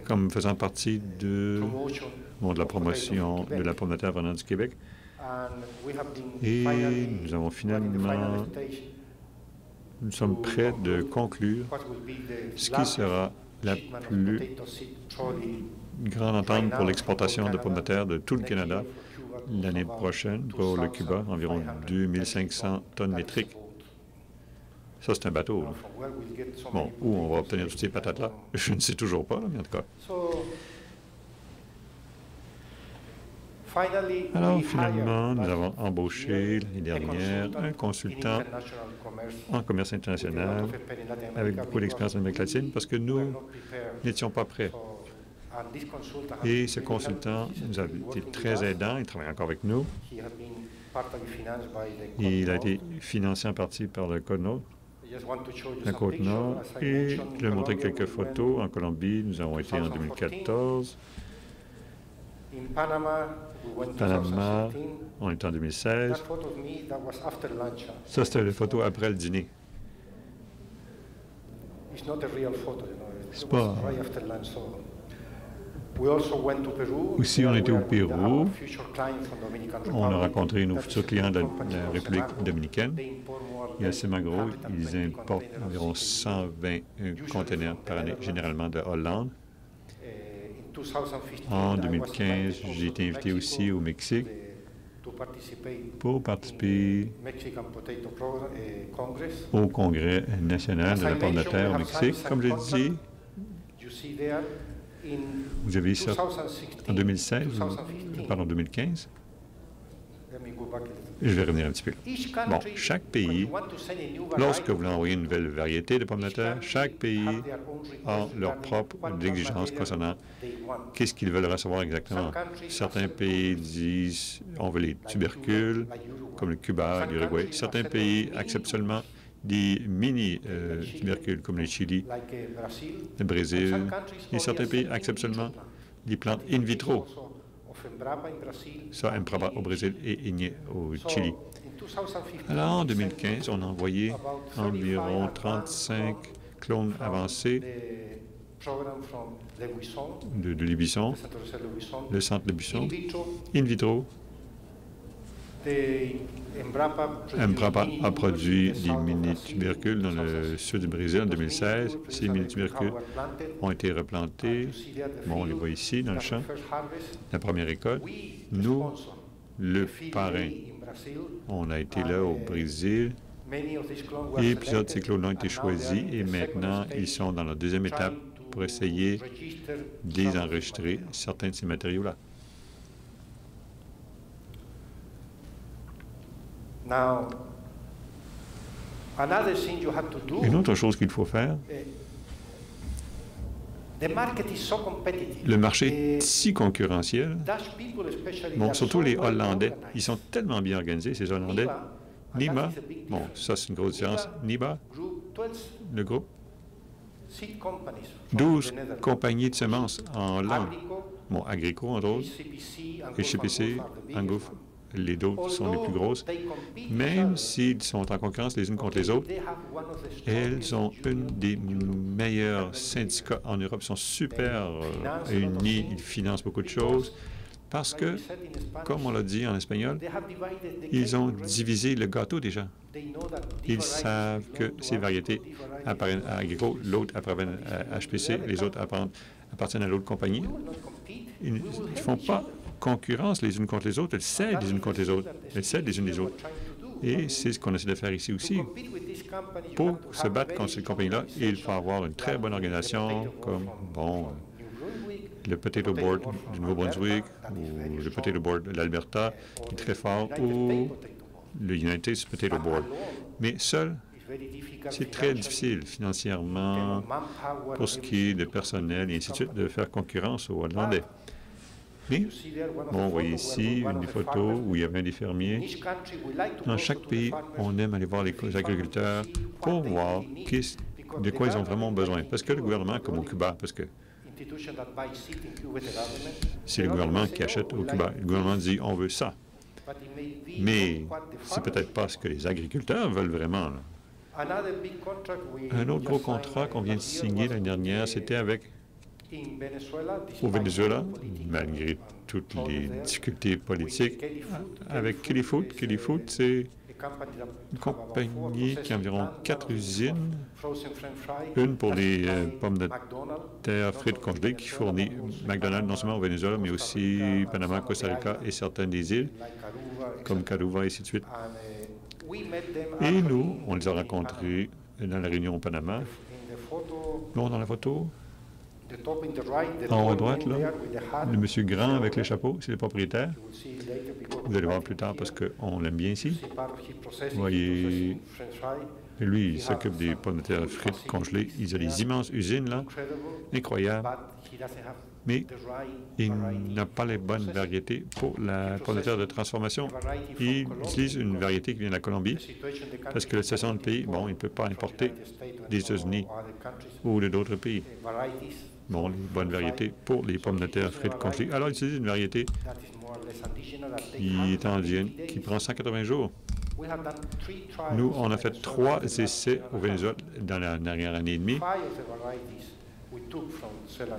comme faisant partie de la promotion de la pomme de terre venant du Québec. Et nous avons finalement, nous sommes prêts de conclure ce qui sera la plus grande entente pour l'exportation de pommes de terre de tout le Canada l'année prochaine pour le Cuba, environ 2500 tonnes métriques. Ça, c'est un bateau. Là. Bon, où on va obtenir toutes ces patates-là? Je ne sais toujours pas, là, mais en tout cas. Alors, finalement, nous avons embauché l'année dernière un consultant en commerce international avec beaucoup d'expérience en Amérique latine parce que nous n'étions pas prêts. Et ce consultant nous a été très aidant. Il travaille encore avec nous. Il a été financé en partie par le Côte-Nord. La Côte-Nord. Et je vais montrer quelques photos. En Colombie, nous avons été en 2014. Panama, on est en 2016. Ça, c'était la photo après le dîner. C'est pas... Aussi, on était au Pérou. On a rencontré nos futurs clients de la République dominicaine. Et à Semagro, ils importent environ 120 conteneurs par année, généralement de Hollande. En 2015, j'ai été invité aussi au Mexique pour participer au Congrès national de la pomme de terre au Mexique. Comme je l'ai dit, vous avez ça en 2016, pardon, 2015. Je vais revenir un petit peu. Bon, chaque pays, lorsque vous voulez envoyer une nouvelle variété de pommes de terre, chaque pays a leur propre exigence concernant qu'est-ce qu'ils veulent recevoir exactement. Certains pays disent on veut les tubercules, comme le Cuba, l'Uruguay. Certains pays acceptent seulement des mini-tubercules, comme le Chili, le Brésil. Et certains pays acceptent seulement des plantes in vitro. Ça, Embrapa au Brésil et Igné au Chili. Alors, en 2015, on a envoyé environ 35 clones avancés de Lébuisson, le centre Lébuisson, in vitro. Embrapa a produit des mini-tubercules dans le sud du Brésil en 2016. Ces mini-tubercules ont été replantés. Bon, on les voit ici, dans le champ. La première récolte. Nous, le parrain, on a été là au Brésil. Et plusieurs de ces clones ont été choisis. Et maintenant, ils sont dans la deuxième étape pour essayer de les enregistrer, certains de ces matériaux-là. Une autre chose qu'il faut faire, le marché est si concurrentiel. Bon, surtout les Hollandais, ils sont tellement bien organisés, ces Hollandais. NIBA, bon, ça c'est une grosse différence. NIBA, le groupe, 12 compagnies de semences en Hollande. Bon, Agrico, entre autres, HCPC, Angouf, les d'autres sont les plus grosses. Même s'ils sont en concurrence les unes contre les autres, elles ont une des meilleurs syndicats en Europe. Ils sont super unis, ils financent beaucoup de choses parce que, comme on l'a dit en espagnol, ils ont divisé le gâteau déjà. Ils savent que ces variétés appartiennent à Agrico, l'autre appartiennent à HPC, les autres appartiennent à l'autre compagnie. Ils ne font pas concurrence les unes contre les autres, elles s'aident les unes contre les autres, elles s'aident les unes les autres. Et c'est ce qu'on essaie de faire ici aussi. Pour se battre contre ces compagnies-là, il faut avoir une très bonne organisation, comme, bon, avec le Potato Board du Nouveau-Brunswick ou le Potato Board de l'Alberta, qui est très fort, ou le United Potato Board. Mais seul, c'est très difficile financièrement pour ce qui est de personnel et ainsi de suite de faire concurrence aux Hollandais. Mais, bon, vous voyez ici une des photos où il y avait des fermiers. Dans chaque pays, on aime aller voir les agriculteurs pour voir de quoi ils ont vraiment besoin. Parce que le gouvernement, comme au Cuba, parce que c'est le gouvernement qui achète au Cuba. Le gouvernement dit, on veut ça. Mais c'est peut-être pas ce que les agriculteurs veulent vraiment, là. Un autre gros contrat qu'on vient de signer l'année dernière, c'était au Venezuela, malgré toutes les difficultés politiques, avec Kelly Food. Kelly Food, c'est une compagnie qui a environ 4 usines, une pour les pommes de terre frites congelées qui fournit McDonald's non seulement au Venezuela, mais aussi Panama, Costa Rica et certaines des îles, comme Caruba et ainsi de suite. Et nous, on les a rencontrés dans la réunion au Panama. Bon, dans la photo, en haut à droite, là, le monsieur grand avec le chapeau, c'est le propriétaire. Vous allez voir plus tard parce qu'on l'aime bien ici. Vous voyez, lui, il s'occupe des pommes de terre frites congelées. Il a des immenses usines, là, incroyables. Mais il n'a pas les bonnes variétés pour la pomme de terre de transformation. Il utilise une variété qui vient de la Colombie parce que le saison de pays, bon, il ne peut pas importer des États-Unis ou d'autres pays. Bon, les bonnes variétés pour les pommes de terre frites congelées. Alors, il utilise une variété qui est indigène, qui prend 180 jours. Nous, on a fait 3 essais au Venezuela dans la dernière année et demie.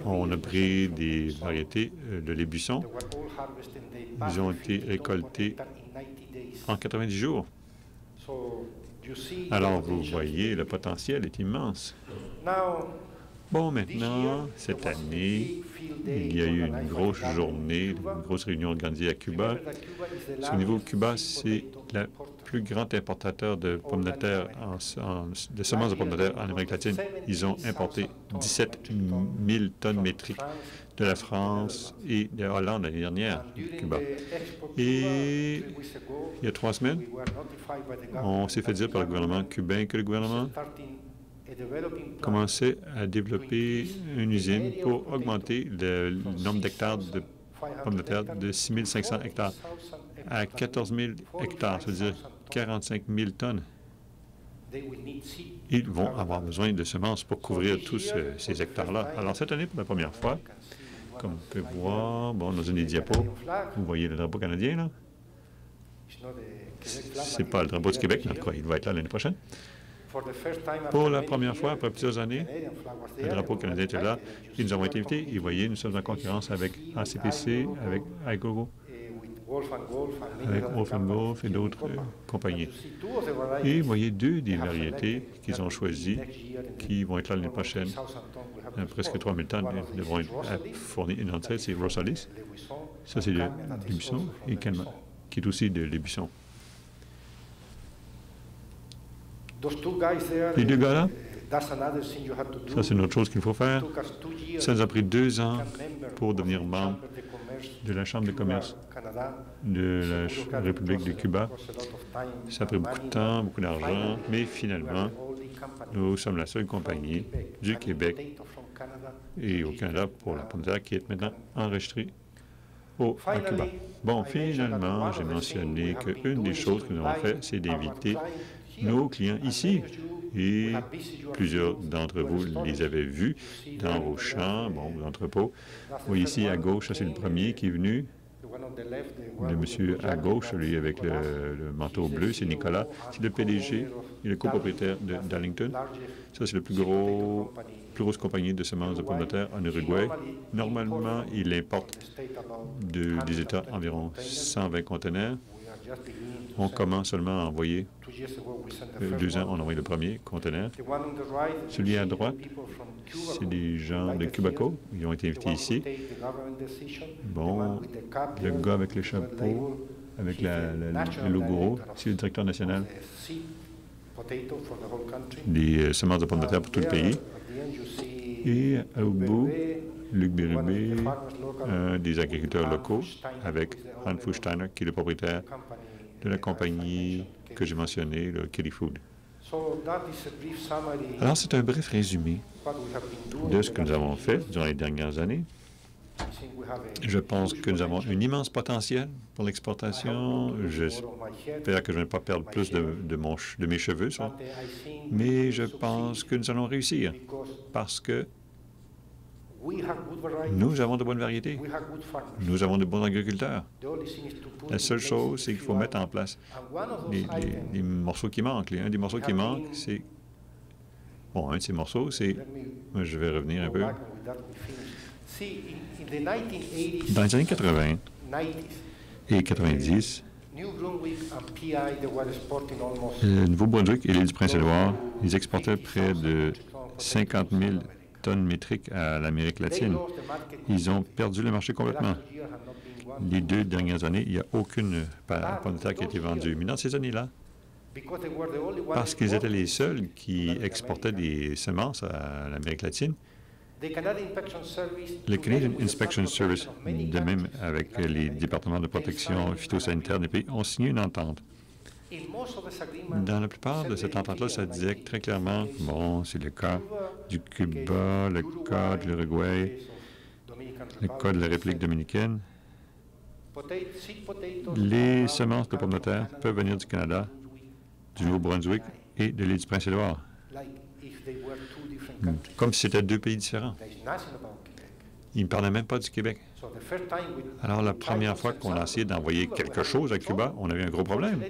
On a pris des variétés de l'ébuisson. Ils ont été récoltés en 90 jours. Alors, vous voyez, le potentiel est immense. Bon, maintenant, cette année, il y a eu une grosse journée, une grosse réunion organisée à Cuba. Au niveau de Cuba, c'est le plus grand importateur de pommes de terre, de semences de pommes de terre en Amérique latine. Ils ont importé 17 000 tonnes métriques de la France et de Hollande l'année dernière, Cuba. Et il y a 3 semaines, on s'est fait dire par le gouvernement cubain que le gouvernement commençait à développer une usine pour augmenter le nombre d'hectares de pommes de terre de 6 500 hectares à 14 000 hectares, c'est-à-dire 45 000 tonnes. Ils vont avoir besoin de semences pour couvrir tous ces hectares-là. Alors, cette année, pour la première fois, comme on peut voir, bon, dans une des diapos, vous voyez le drapeau canadien, là? C'est pas le drapeau du Québec, mais en tout cas, il va être là l'année prochaine. Pour la première fois, après plusieurs années, le drapeau canadien était là. Ils nous ont été invités. Et vous voyez, nous sommes en concurrence avec ACPC, avec iGoGo, avec Wolf & Wolf et d'autres compagnies. Et vous voyez 2 des variétés qu'ils ont choisies qui vont être là l'année prochaine. Presque 3 000 tonnes devront être fournies. Une d'entre elles, c'est Rosalis. Ça, c'est de l'ébuisson. Et Kenma, qui est aussi de l'ébuisson. Les 2 gars-là, ça, c'est une autre chose qu'il faut faire. Ça nous a pris 2 ans pour devenir membre de la Chambre de commerce de la République de Cuba. Ça a pris beaucoup de temps, beaucoup d'argent, mais finalement, nous sommes la seule compagnie du Québec et au Canada pour la pomme de terre qui est maintenant enregistrée à Cuba. Bon, finalement, j'ai mentionné qu'une des choses que nous avons fait, c'est d'inviter nos clients ici. Et plusieurs d'entre vous les avaient vus dans vos champs, bon, vos entrepôts. Vous voyez ici à gauche, ça c'est le premier qui est venu. Le monsieur à gauche, celui avec le manteau bleu, c'est Nicolas. C'est le PDG et le copropriétaire de Darlington. Ça, c'est la plus grosse compagnie de semences de pommes de terre en Uruguay. Normalement, il importe des États environ 120 conteneurs. On commence seulement à envoyer 2 ans, on a envoyé le premier conteneur. Celui à droite, c'est des gens de Cubaco. Ils ont été invités ici. Bon, le gars avec le chapeau, avec le logo, c'est le directeur national des semences de pommes de terre pour tout le pays. Et au bout, Luc Bérubé, un des agriculteurs locaux, avec Han Fuchsteiner, qui est le propriétaire de la compagnie que j'ai mentionnée, le Kitty Food. Alors, c'est un bref résumé de ce que nous avons fait durant les dernières années. Je pense que nous avons un immense potentiel pour l'exportation. J'espère que je ne vais pas perdre plus de mes cheveux, mais je pense que nous allons réussir parce que nous avons de bonnes variétés. Nous avons de bons agriculteurs. La seule chose, c'est qu'il faut mettre en place les morceaux qui manquent. Un des morceaux qui manque, c'est... Bon, un de ces morceaux, c'est... Je vais revenir un peu. Dans les années 80 et 90, le Nouveau-Brunswick et l'île du Prince-Édouard, ils exportaient près de 50 000 tonnes métriques à l'Amérique latine. Ils ont perdu le marché complètement. Les 2 dernières années, il n'y a aucune pomme de terre qui a été vendue. Mais dans ces années-là, parce qu'ils étaient les seuls qui exportaient des semences à l'Amérique latine, le Canadian Inspection Service, de même avec les départements de protection phytosanitaire des pays, ont signé une entente. Dans la plupart de cette entente-là, ça disait très clairement, bon, c'est le cas du Cuba, le cas de l'Uruguay, le cas de la République dominicaine. Les semences de pommes de terre peuvent venir du Canada, du Nouveau-Brunswick et de l'île du Prince-Édouard, comme si c'était 2 pays différents. Ils ne parlaient même pas du Québec. Alors, la première fois qu'on a essayé d'envoyer quelque chose à Cuba, on avait un gros problème.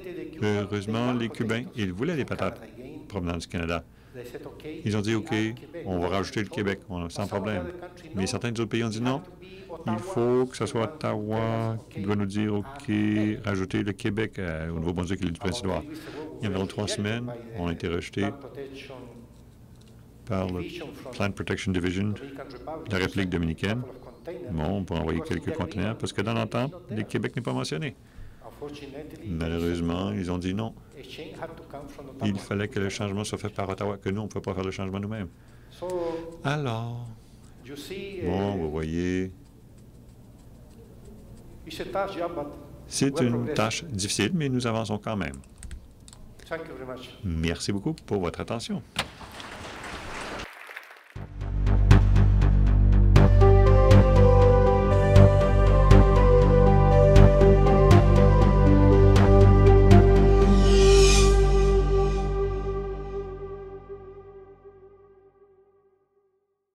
Heureusement, les Cubains, ils voulaient les patates provenant du Canada. Ils ont dit, OK, on va rajouter le Québec, sans problème. Mais certains autres pays ont dit non. Il faut que ce soit Ottawa qui doit nous dire, OK, rajouter le Québec au Nouveau-Brunswick et l'île du Prince-Édouard. Il y a environ 3 semaines, on a été rejetés par le Plant Protection Division de la République dominicaine. Bon, on peut envoyer quelques conteneurs, parce que dans l'entente, le Québec n'est pas mentionné. Malheureusement, ils ont dit non. Il fallait que le changement soit fait par Ottawa, que nous, on ne peut pas faire le changement nous-mêmes. Alors, bon, vous voyez, c'est une tâche difficile, mais nous avançons quand même. Merci beaucoup pour votre attention.